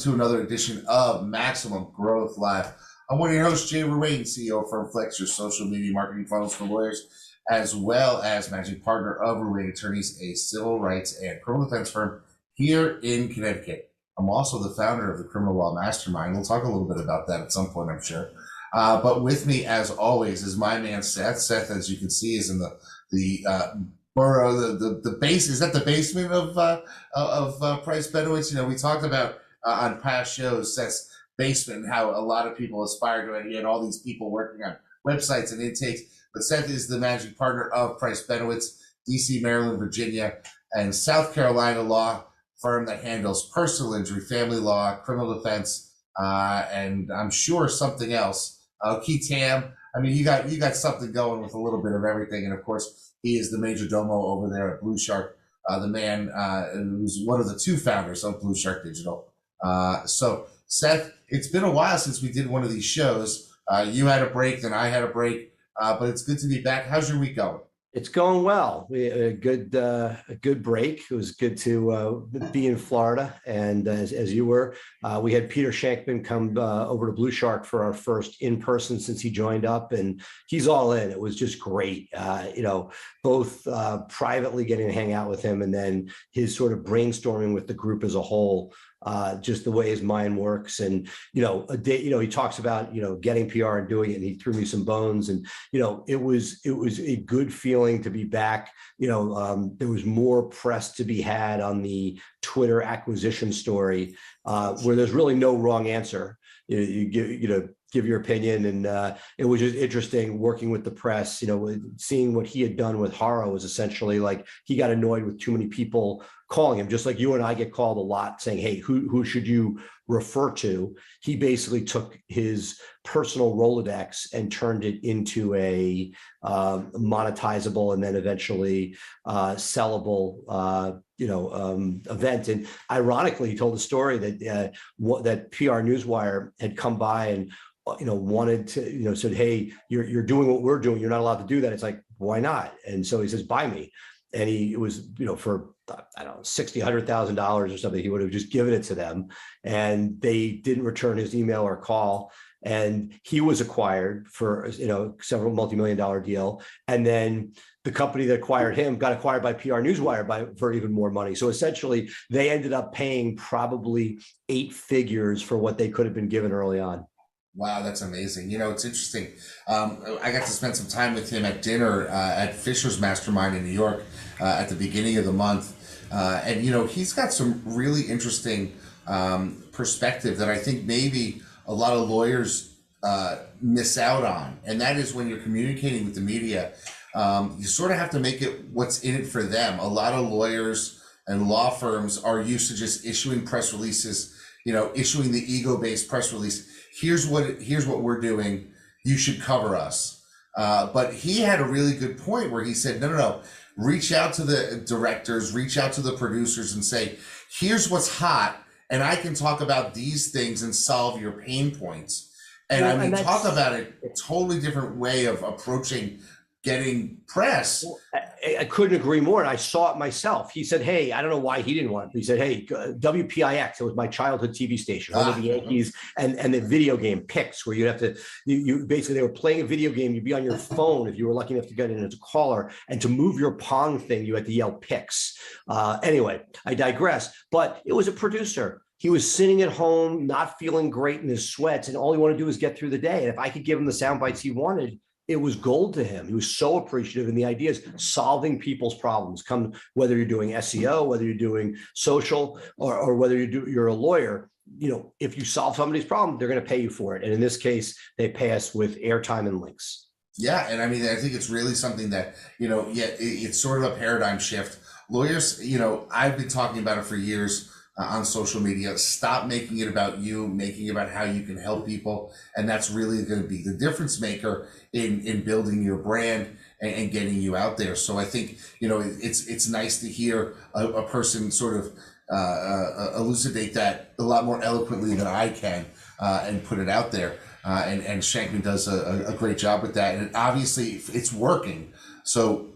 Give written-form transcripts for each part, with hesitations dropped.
to another edition of Maximum Growth Live. I'm one of your hosts, Jay Ruane, CEO of Firm Flex, your social media marketing funnels for lawyers, as well as managing partner of Ruane Attorneys, a civil rights and criminal defense firm here in Connecticut. I'm also the founder of the Criminal Law Mastermind. We'll talk a little bit about that at some point, I'm sure. But with me, as always, is my man Seth. Seth, as you can see, is in the borough, the base. Is that the basement of Price Benowitz? You know, we talked about on past shows Seth's basement and how a lot of people aspire to it. He had all these people working on websites and intakes. But Seth is the managing partner of Price Benowitz, DC, Maryland, Virginia, and South Carolina law firm that handles personal injury, family law, criminal defense, and I'm sure something else. Key Tam. I mean, you got something going with a little bit of everything, and of course, he is the major domo over there at Blue Shark, the man who's one of the two founders of Blue Shark Digital. So, Seth, it's been a while since we did one of these shows. You had a break, then I had a break, but it's good to be back. How's your week going? It's going well. We had a good break. It was good to be in Florida, and as you were, we had Peter Shankman come over to Blue Shark for our first in person since he joined up, and he's all in. It was just great. Both privately getting to hang out with him, and then his sort of brainstorming with the group as a whole. Just the way his mind works, and a day, he talks about getting PR and doing it, and he threw me some bones, and it was a good feeling to be back. There was more press to be had on the Twitter acquisition story, where there's really no wrong answer. You give your opinion, and it was just interesting working with the press. Seeing what he had done with Haro was essentially like he got annoyed with too many people calling him, just like you and I get called a lot saying, hey, who should you refer to? He basically took his personal Rolodex and turned it into a monetizable and then eventually sellable event. And ironically, he told a story that that PR Newswire had come by and wanted to, said, hey, you're doing what we're doing. You're not allowed to do that. It's like, why not? And so he says, buy me. And it was, for, I don't know, $60,000, $100,000 or something, he would have just given it to them. And they didn't return his email or call. And he was acquired for, several multi-million-dollar deal. And then the company that acquired him got acquired by PR Newswire for even more money. So essentially, they ended up paying probably 8 figures for what they could have been given early on. Wow, that's amazing. It's interesting. I got to spend some time with him at dinner at Fisher's Mastermind in New York at the beginning of the month. And he's got some really interesting perspective that I think maybe a lot of lawyers miss out on. And that is when you're communicating with the media, you sort of have to make it what's in it for them. A lot of lawyers and law firms are used to just issuing press releases, issuing the ego-based press release. Here's what we're doing. You should cover us. But he had a really good point where he said, no. Reach out to the directors, reach out to the producers and say, here's what's hot. And I can talk about these things and solve your pain points. And talk about it, a totally different way of approaching getting press. I couldn't agree more. And I saw it myself. He said, hey, I don't know why he didn't want it. He said, hey, WPIX, it was my childhood TV station, one of the Yankees, and the video game Pix, where you'd have to, you basically, they were playing a video game. You'd be on your phone if you were lucky enough to get in as a caller, and to move your Pong thing, you had to yell Pix. Anyway, I digress, but it was a producer. He was sitting at home, not feeling great in his sweats, and all he wanted to do was get through the day. And if I could give him the sound bites he wanted, it was gold to him. He was so appreciative. And the idea is solving people's problems, whether you're doing SEO, whether you're doing social, or whether you're a lawyer. If you solve somebody's problem, they're going to pay you for it. And in this case, they pay us with airtime and links. Yeah. And I mean, I think it's really something that, it's sort of a paradigm shift. Lawyers, I've been talking about it for years. On social media, stop making it about you, making it about how you can help people. And that's really going to be the difference maker in building your brand and getting you out there. So I think, it's nice to hear a person sort of elucidate that a lot more eloquently than I can and put it out there. And Shankman does a great job with that. And obviously it's working. So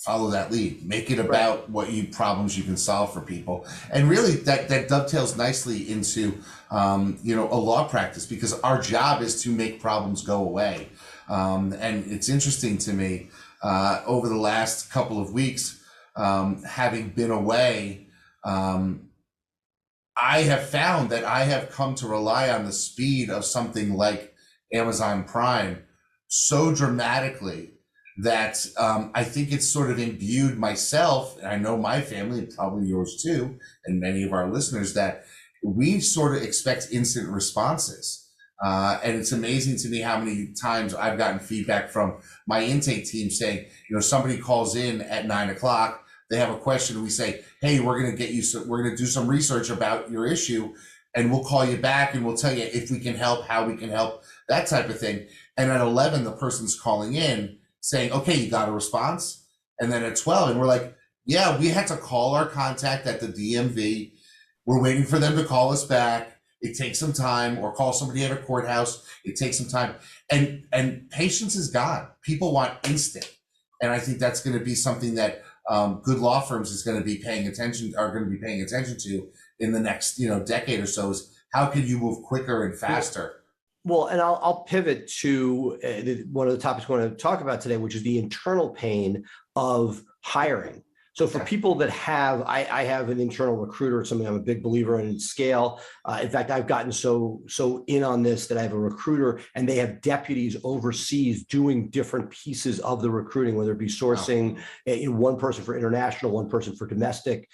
follow that lead. Make it about what problems you can solve for people. And really that dovetails nicely into, a law practice, because our job is to make problems go away. And it's interesting to me, over the last couple of weeks, having been away, I have found that I have come to rely on the speed of something like Amazon Prime so dramatically that I think it's sort of imbued myself, and I know my family, and probably yours too, and many of our listeners, that we sort of expect instant responses. And it's amazing to me how many times I've gotten feedback from my intake team saying, somebody calls in at 9:00, they have a question, and we say, hey, we're going to do some research about your issue, and we'll call you back and we'll tell you if we can help, how we can help, that type of thing. And at 11, the person's calling in saying, okay, you got a response? And then at 12, and we're like, yeah, we had to call our contact at the DMV. We're waiting for them to call us back. It takes some time, or call somebody at a courthouse. It takes some time. And patience is gone. People want instant. And I think that's going to be something that good law firms are going to be paying attention to in the next, decade or so, is how can you move quicker and faster? Well, and I'll pivot to one of the topics we want to talk about today, which is the internal pain of hiring. So for people that I have an internal recruiter. It's something I'm a big believer in scale. In fact, I've gotten so in on this that I have a recruiter, and they have deputies overseas doing different pieces of the recruiting, whether it be sourcing, one person for international, one person for domestic.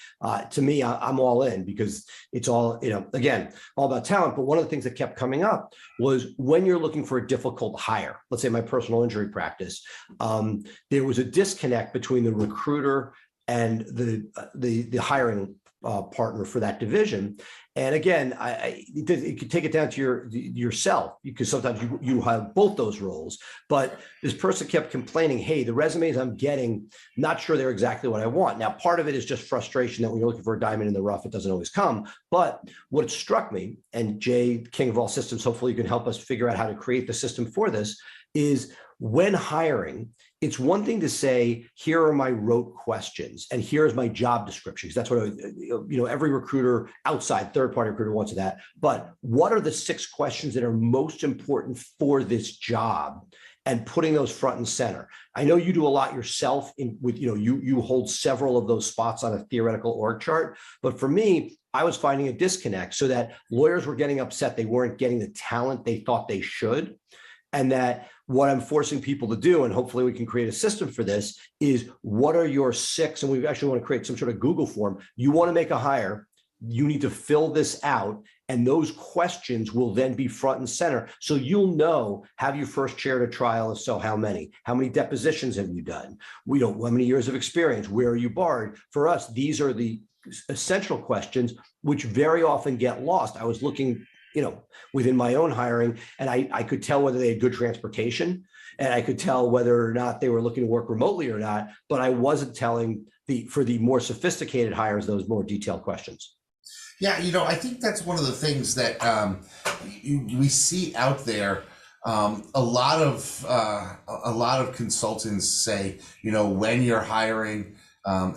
To me, I'm all in, because it's all, again, all about talent. But one of the things that kept coming up was when you're looking for a difficult hire, let's say my personal injury practice, there was a disconnect between the recruiter and the hiring partner for that division. And again, it could take it down to yourself, because sometimes you have both those roles. But this person kept complaining, hey, the resumes I'm getting, not sure they're exactly what I want. Now, part of it is just frustration that when you're looking for a diamond in the rough, it doesn't always come. But what struck me, and Jay, king of all systems, hopefully you can help us figure out how to create the system for this, is when hiring, it's one thing to say, here are my rote questions and here's my job description, because that's what every recruiter outside, third-party recruiter wants that. But what are the 6 questions that are most important for this job, and putting those front and center? I know you do a lot yourself you hold several of those spots on a theoretical org chart. But for me, I was finding a disconnect, so that lawyers were getting upset they weren't getting the talent they thought they should. And that what I'm forcing people to do, and hopefully we can create a system for this, is what are your 6, and we actually want to create some sort of Google form. You want to make a hire, you need to fill this out, and those questions will then be front and center. So you'll know, have you first chaired a trial? If so, how many? How many depositions have you done? How many years of experience? Where are you barred? For us, these are the essential questions, which very often get lost. I was looking within my own hiring, and I could tell whether they had good transportation, and I could tell whether or not they were looking to work remotely or not, but I wasn't telling for the more sophisticated hires those more detailed questions. Yeah, I think that's one of the things that we see out there. A lot of consultants say, when you're hiring,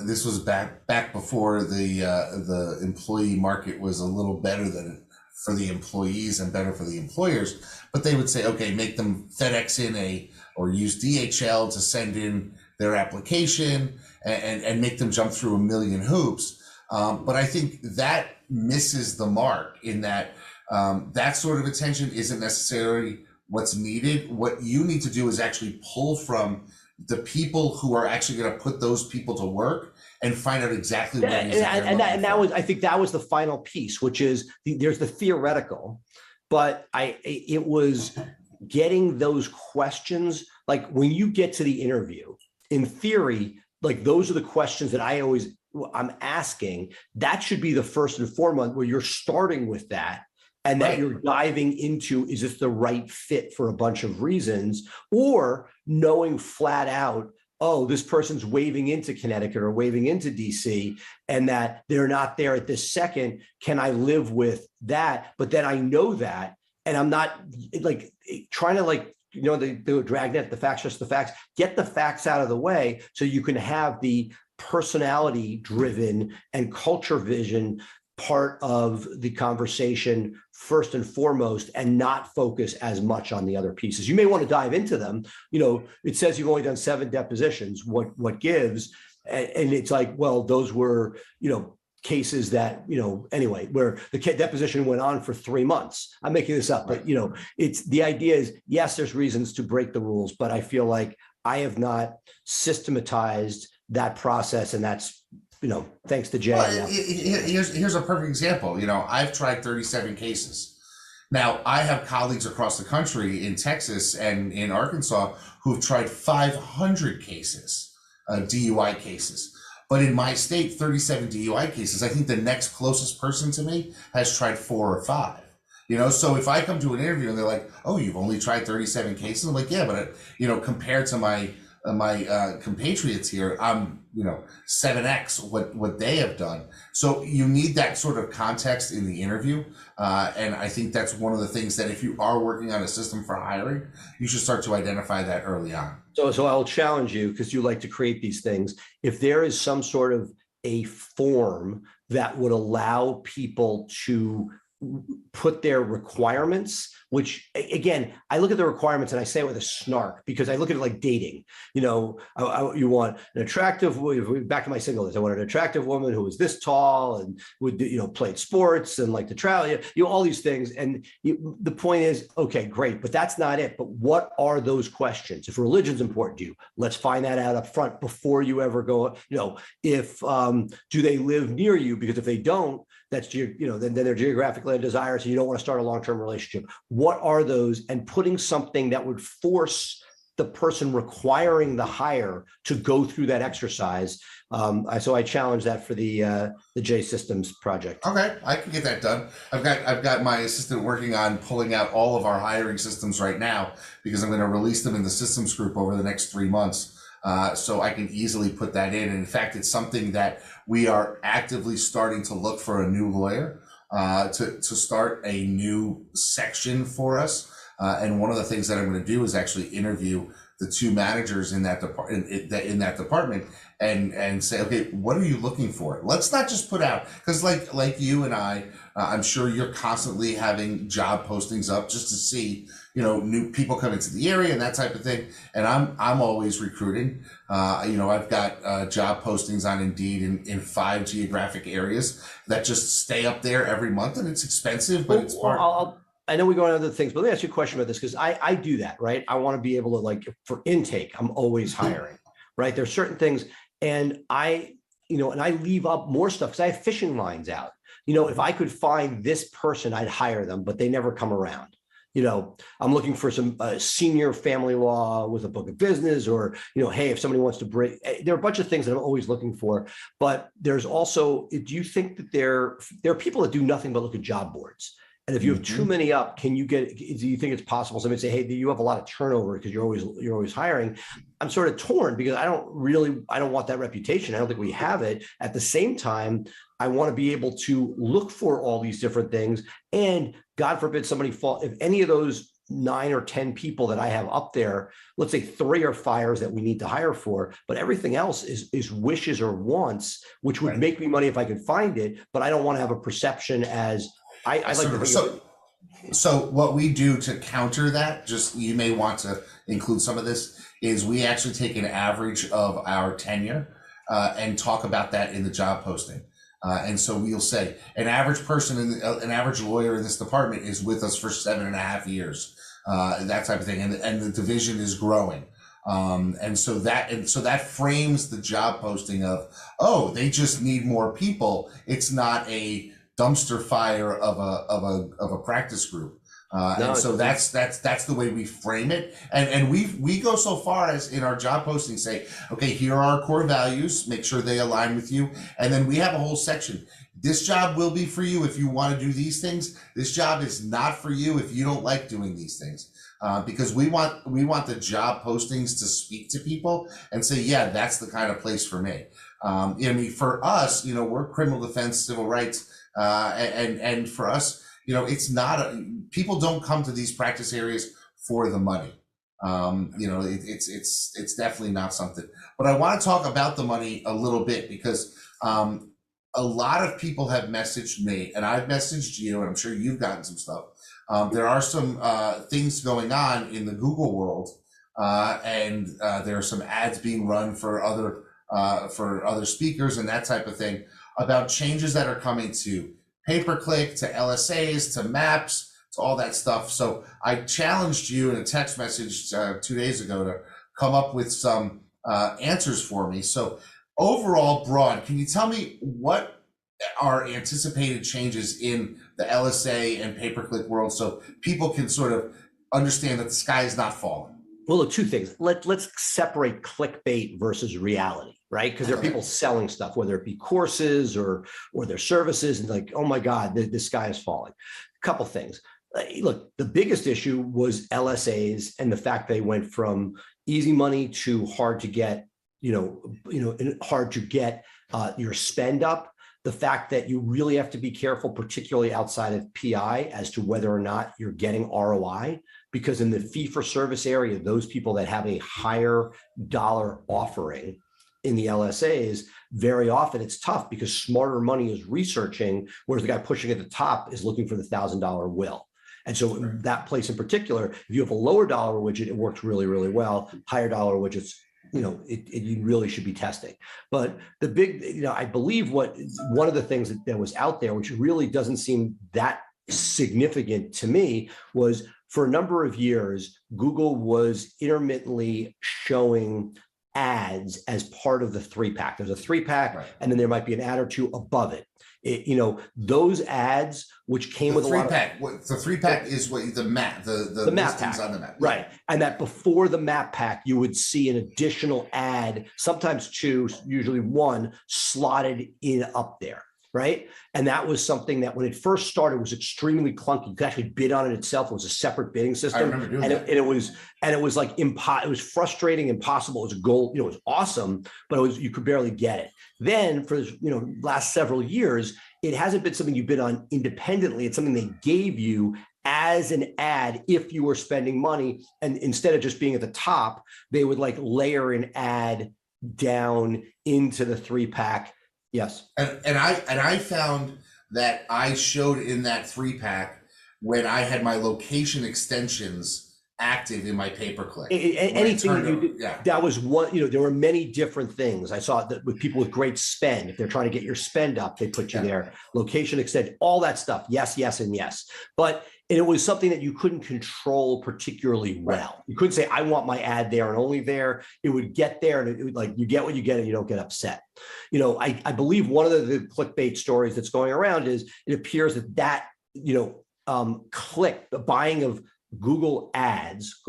this was back before the employee market was a little better for the employees and better for the employers, but they would say, okay, make them FedEx in or use DHL to send in their application, and make them jump through a million hoops. But I think that misses the mark, in that that sort of attention isn't necessarily what's needed. What you need to do is actually pull from the people who are actually going to put those people to work, and find out exactly what it is. I think that was the final piece, which is there's the theoretical, but it was getting those questions. Like when you get to the interview, in theory, like those are the questions that I'm asking. That should be the first and foremost, where you're starting with that. And that you're diving into, is this the right fit for a bunch of reasons, or knowing flat out, oh, this person's waving into Connecticut or waving into DC, and that they're not there at this second. Can I live with that? But then I know that, and I'm not trying to they do a dragnet, the facts, just the facts. Get the facts out of the way so you can have the personality driven and culture vision part of the conversation first and foremost, and not focus as much on the other pieces. You may want to dive into them. It says you've only done 7 depositions. What gives? And it's like, well, those were, cases that, anyway, where the deposition went on for 3 months. I'm making this up, but it's the idea is, yes, there's reasons to break the rules, but I feel like I have not systematized that process, and that's, thanks to Jay. Well, here's a perfect example. I've tried 37 cases. Now, I have colleagues across the country in Texas and in Arkansas who've tried 500 cases, DUI cases. But in my state, 37 DUI cases, I think the next closest person to me has tried 4 or 5. So if I come to an interview and they're like, "Oh, you've only tried 37 cases," I'm like, "Yeah, but compared to my compatriots here, I'm 7x what they have done." So you need that sort of context in the interview, and I think that's one of the things that if you are working on a system for hiring, you should start to identify that early on. So I'll challenge you, because you like to create these things. If there is some sort of a form that would allow people to put their requirements, which again, I look at the requirements and I say it with a snark, because I look at it like dating. You want an attractive, back to my singleness, I want an attractive woman who is this tall and would, played sports and like to travel, all these things. And the point is, okay, great, but that's not it. But what are those questions? If religion's important to you, let's find that out up front before you ever go, if, do they live near you? Because if they don't, that's, then they're geographically undesirable, so you don't want to start a long-term relationship. What are those? And putting something that would force the person requiring the hire to go through that exercise. So I challenge that for the J Systems project. Okay, I can get that done. I've got my assistant working on pulling out all of our hiring systems right now, because I'm going to release them in the systems group over the next 3 months. So I can easily put that in. And in fact, it's something that we are actively starting to look for a new lawyer to start a new section for us. And one of the things that I'm going to do is actually interview the 2 managers in that department and say, okay, what are you looking for? Let's not just put out, because like you and I'm sure you're constantly having job postings up just to see, new people come into the area and that type of thing. And I'm always recruiting. I've got job postings on Indeed in 5 geographic areas that just stay up there every month, and it's expensive, but it's part. I know we go on other things, but let me ask you a question about this, because I do that, right? I want to be able to, like, for intake, I'm always hiring, right? There's certain things, and I leave up more stuff because I have fishing lines out. If I could find this person, I'd hire them, but they never come around. I'm looking for some senior family law with a book of business, or, hey, if somebody wants to bring, there are a bunch of things that I'm always looking for. But there's also, do you think that there are people that do nothing but look at job boards? And if you have too many up, do you think it's possible somebody say, hey, you have a lot of turnover because you're always hiring? I'm sort of torn, because I don't want that reputation. I don't think we have it. At the same time, I want to be able to look for all these different things. And God forbid somebody if any of those 9 or 10 people that I have up there, let's say 3 are fires that we need to hire for, but everything else is wishes or wants, which would make me money if I could find it. But I don't want to have a perception as I like to think So what we do to counter that, just you may want to include some of this, is we actually take an average of our tenure and talk about that in the job posting. And so we'll say an average person, an average lawyer in this department is with us for 7.5 years, that type of thing, and the division is growing. And so that frames the job posting of, oh, they just need more people. It's not a dumpster fire of a practice group. And so that's the way we frame it. And we go so far as in our job posting say, okay, here are our core values, make sure they align with you. And then we have a whole section. This job will be for you if you want to do these things. This job is not for you if you don't like doing these things. Because we want the job postings to speak to people and say, yeah, that's the kind of place for me. I mean, for us, we're criminal defense, civil rights, and for us, it's not people don't come to these practice areas for the money. It's definitely not something. But I want to talk about the money a little bit because a lot of people have messaged me, and I've messaged you, and I'm sure you've gotten some stuff. There are some things going on in the Google world, and there are some ads being run for other speakers and that type of thing about changes that are coming to pay-per-click, to LSAs, to maps, to all that stuff. So I challenged you in a text message 2 days ago to come up with some answers for me. So overall, broad, can you tell me what are anticipated changes in the LSA and pay-per-click world so people can sort of understand that the sky is not falling? Well, look, two things. Let's separate clickbait versus reality, right? Because there are people selling stuff, whether it be courses or their services, and like, oh my God, the sky is falling. A couple things. Look, the biggest issue was LSAs and the fact they went from easy money to hard to get, hard to get your spend up. The fact that you really have to be careful, particularly outside of PI, as to whether or not you're getting ROI, because in the fee for service area, those people that have a higher dollar offering in the LSAs, very often it's tough because smarter money is researching, whereas the guy pushing at the top is looking for the $1,000 will. And so in that place in particular, if you have a lower dollar widget, it works really, really well. Higher dollar widgets, you really should be testing. But the big, I believe one of the things that was out there, which really doesn't seem that significant to me, was for a number of years, Google was intermittently showing ads as part of the 3-pack. There's a 3-pack, right, and then there might be an ad or two above it. Those ads, which came with a lot of the 3-pack is what the map, the map pack on the map, right? And that before the map pack, you would see an additional ad, sometimes two, usually one, slotted in up there, right? And that was something that when it first started was extremely clunky. You could actually bid on it itself. It was a separate bidding system. I remember doing that. And it was like it was frustrating, impossible. It was a goal, it was awesome, but you could barely get it. Then for last several years, it hasn't been something you bid on independently. It's something they gave you as an ad if you were spending money. And instead of just being at the top, they would like layer an ad down into the 3-pack. Yes. And I found that I showed in that 3-pack when I had my location extensions active in my pay-per-click. Anything you did, that was one, there were many different things. I saw that with people with great spend, if they're trying to get your spend up, they put you there. Location extend, all that stuff. Yes, yes, and yes. But it was something that you couldn't control particularly well. Right. You couldn't say, I want my ad there and only there. It would get there and it would, like, you get what you get and you don't get upset. I believe one of the clickbait stories that's going around is it appears that the buying of Google ads,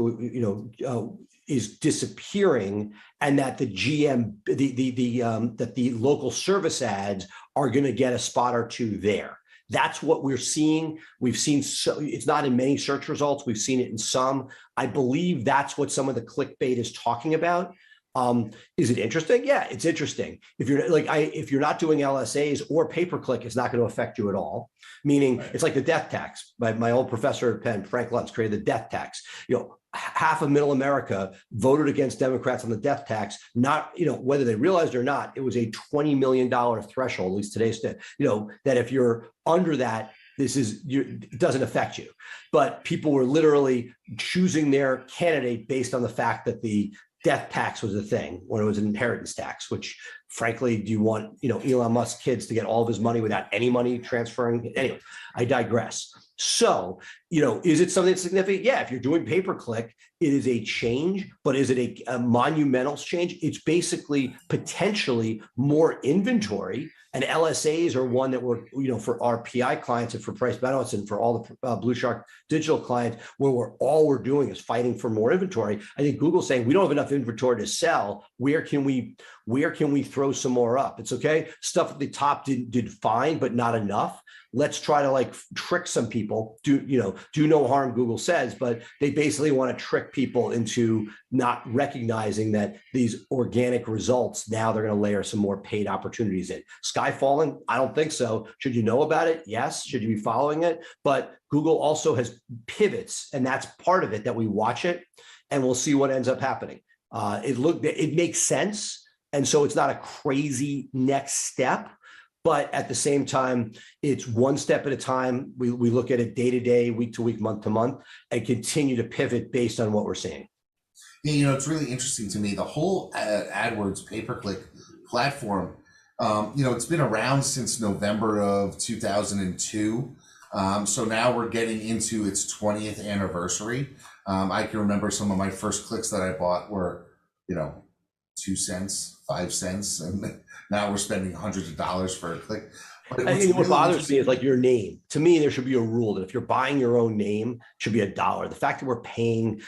is disappearing, and that the GM, that the local service ads are going to get a spot or two there. That's what we're seeing. We've seen, so it's not in many search results. We've seen it in some. I believe that's what some of the clickbait is talking about. Is it interesting? Yeah, it's interesting. If you're not doing LSAs or pay-per-click, it's not going to affect you at all. Meaning, right, it's like the death tax. My old professor at Penn, Frank Luntz, created the death tax. Half of middle America voted against Democrats on the death tax. Not, whether they realized it or not, it was a $20 million threshold, at least today's, that if you're under that, it doesn't affect you. But people were literally choosing their candidate based on the fact that the death tax was a thing when it was an inheritance tax, which frankly, do you want, Elon Musk's kids to get all of his money without any money transferring? Anyway, I digress. So, is it something that's significant? Yeah, if you're doing pay-per-click, it is a change, but is it a monumental change? It's basically potentially more inventory, and LSAs are one that we're, for our PI clients and for price balance and for all the Blue Shark digital clients, where all we're doing is fighting for more inventory. I think Google's saying we don't have enough inventory to sell. Where can we throw some more up? It's okay. Stuff at the top did fine, but not enough. Let's try to trick some people. Do no harm, Google says, but they basically want to trick people into not recognizing that these organic results, now they're going to layer some more paid opportunities in. Sky falling? I don't think so. Should you know about it? Yes. Should you be following it? But Google also has pivots, and that's part of it, that we watch it. and we'll see what ends up happening. It makes sense. And so it's not a crazy next step, but at the same time, it's one step at a time. We look at it day to day, week to week, month to month, and continue to pivot based on what we're seeing. Yeah, it's really interesting to me. The whole AdWords pay-per-click platform, it's been around since November of 2002. So now we're getting into its 20th anniversary. I can remember some of my first clicks that I bought were, 2 cents, 5 cents, and now we're spending hundreds of dollars for a click. But what bothers me is like your name. To me, there should be a rule that if you're buying your own name, it should be $1. The fact that we're paying,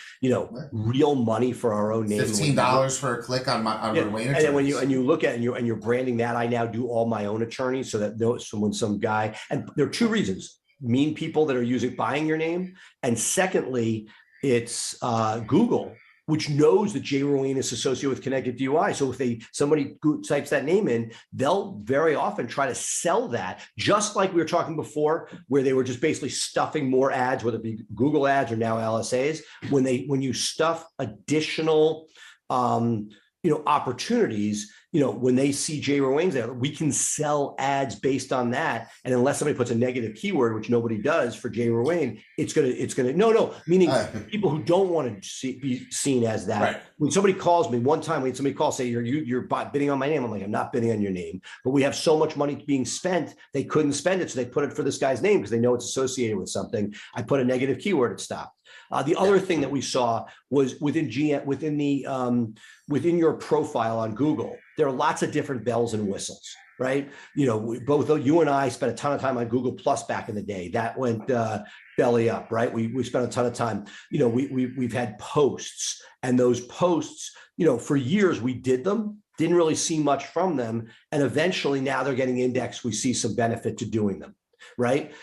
real money for our own name, $15 for a click on Wayne. And then when you look at and you're branding that, I now do all my own attorneys so that when some guy, and there are two reasons: mean people that are buying your name, and secondly, it's Google, which knows that Jay Ruane is associated with connected DUI. So if somebody types that name in, they'll very often try to sell that, just like we were talking before, where they were just basically stuffing more ads, whether it be Google ads or now LSAs. When you stuff additional opportunities, when they see Jay Ruane's there, we can sell ads based on that. And unless somebody puts a negative keyword, which nobody does for Jay Ruane, meaning people who don't want to be seen as that. Right. When somebody calls me one time, somebody calls, say you're bidding on my name. I'm like, I'm not bidding on your name, but we have so much money being spent, they couldn't spend it. So they put it for this guy's name because they know it's associated with something. I put a negative keyword, it stopped. The other thing that we saw was within your profile on Google, there are lots of different bells and whistles, right? Both you and I spent a ton of time on Google Plus back in the day. That went belly up, right? We spent a ton of time. We've had posts, and those posts, for years we did them, didn't really see much from them, and eventually now they're getting indexed. We see some benefit to doing them. Right?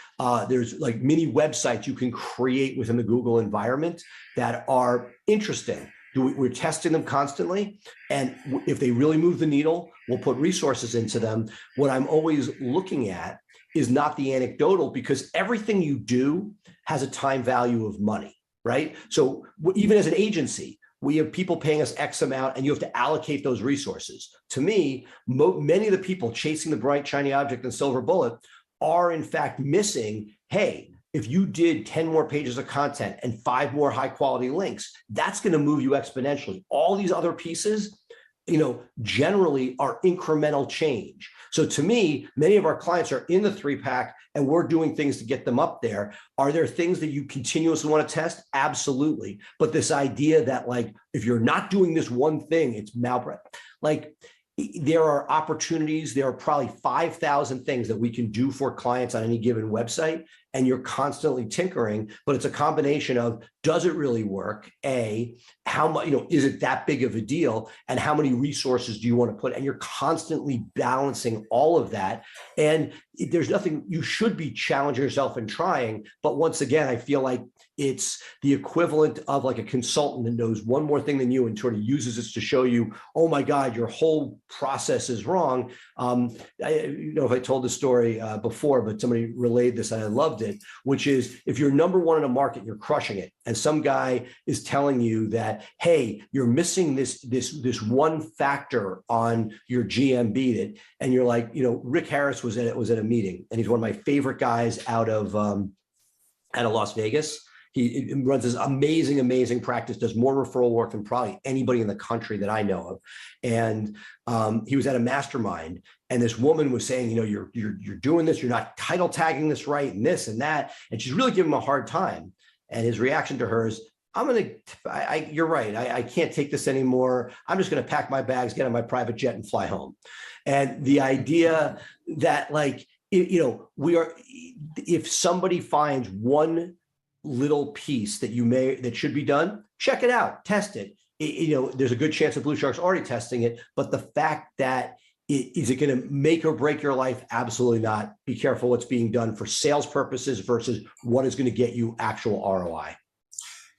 There's like mini websites you can create within the Google environment that are interesting. We're testing them constantly. And if they really move the needle, we'll put resources into them. What I'm always looking at is not the anecdotal, because everything you do has a time value of money, right? So even as an agency, we have people paying us X amount, and you have to allocate those resources. To me, many of the people chasing the bright, shiny object and silver bullet are in fact missing, hey, if you did 10 more pages of content and 5 more high quality links, that's going to move you exponentially. All these other pieces, generally are incremental change. So to me, many of our clients are in the 3-pack and we're doing things to get them up there. Are there things that you continuously want to test? Absolutely. But this idea that if you're not doing this one thing, it's malpractice. There are opportunities. There are probably 5,000 things that we can do for clients on any given website, and you're constantly tinkering. But it's a combination of, does it really work? How much, is it that big of a deal? And how many resources do you want to put? And you're constantly balancing all of that. And there's nothing, you should be challenging yourself and trying. But once again, I feel like it's the equivalent of like a consultant that knows one more thing than you and sort of uses this to show you, oh my God, your whole process is wrong. If I told the story before, but somebody relayed this and I loved it, which is if you're number one in a market, you're crushing it. And some guy is telling you that, hey, you're missing this one factor on your GMB and you're like, Rick Harris was at a meeting, and he's one of my favorite guys out of Las Vegas. He runs this amazing practice, does more referral work than probably anybody in the country that I know of. And he was at a mastermind, and this woman was saying, you're doing this, you're not title tagging this right, and this and that. And she's really giving him a hard time. And his reaction to her is, you're right. I can't take this anymore. I'm just going to pack my bags, get on my private jet and fly home. And the idea that if somebody finds one little piece that should be done, check it out, test it. There's a good chance that Blue Shark's already testing it, but the fact that is it going to make or break your life? Absolutely not. Be careful what's being done for sales purposes versus what is going to get you actual ROI.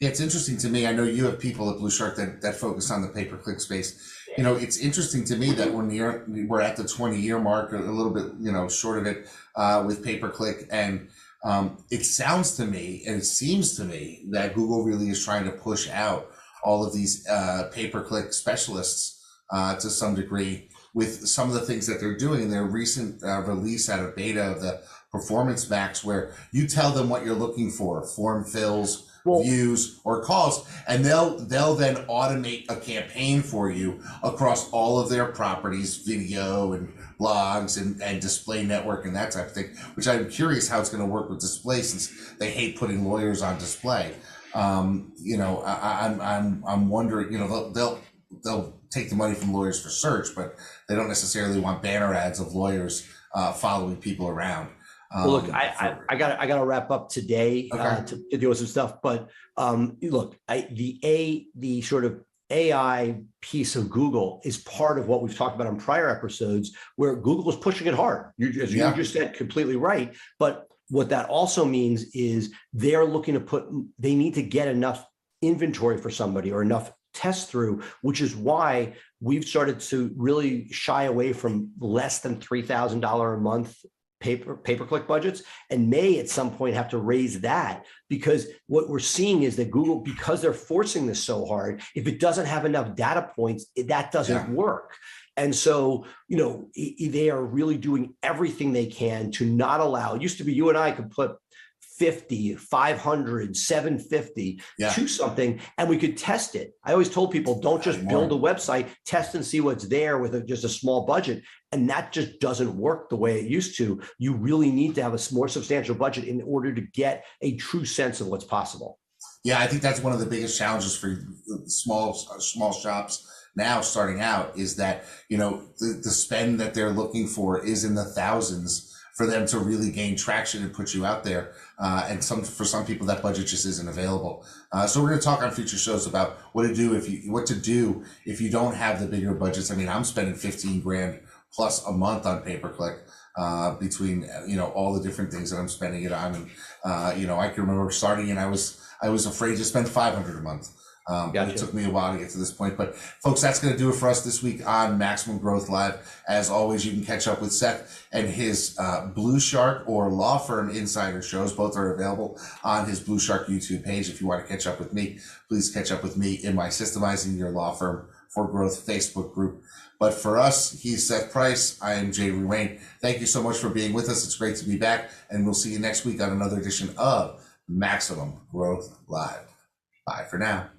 Yeah, it's interesting to me. I know you have people at Blue Shark that focus on the pay-per-click space. It's interesting to me that when we're at the 20-year mark, a little bit, short of it with pay-per-click, and it sounds to me and it seems to me that Google really is trying to push out all of these pay-per-click specialists to some degree with some of the things that they're doing in their recent release out of beta of the Performance Max, where you tell them what you're looking for, form fills, views, or calls, and they'll then automate a campaign for you across all of their properties, video and blogs and display network and that type of thing, which I'm curious how it's going to work with display, since they hate putting lawyers on display. You know, I'm wondering, you know, they'll take the money from lawyers for search, but they don't necessarily want banner ads of lawyers following people around. Well, look, I got to wrap up today to deal with some stuff. But look, the sort of AI piece of Google is part of what we've talked about on prior episodes, where Google is pushing it hard. You just said, completely right. But what that also means is they're looking to they need to get enough inventory for somebody or enough test through, which is why we've started to really shy away from less than $3,000 a month pay-per-click budgets, and may at some point have to raise that, because what we're seeing is that Google, because they're forcing this so hard, if it doesn't have enough data points, that doesn't work. And so, you know, they are really doing everything they can to not allow. It used to be you and I could put 50, 500, 750 to something, and we could test it. I always told people, don't just build a website, test and see what's there with just a small budget. And that just doesn't work the way it used to. You really need to have a more substantial budget in order to get a true sense of what's possible. Yeah, I think that's one of the biggest challenges for small shops now starting out, is that, you know, the spend that they're looking for is in the thousands for them to really gain traction and put you out there. And for some people, that budget just isn't available. So we're going to talk on future shows about what to do if you don't have the bigger budgets. I mean, I'm spending 15 grand plus a month on pay-per-click between, you know, all the different things that I'm spending it on. And, you know, I can remember starting and I was afraid to spend 500 a month. But it took me a while to get to this point. But folks, that's going to do it for us this week on Maximum Growth Live. As always, you can catch up with Seth and his Blue Shark or Law Firm Insider shows. Both are available on his Blue Shark YouTube page. If you want to catch up with me, please catch up with me in my Systemizing Your Law Firm for Growth Facebook group. But for us, he's Seth Price. I am Jay Ruane. Thank you so much for being with us. It's great to be back. And we'll see you next week on another edition of Maximum Growth Live. Bye for now.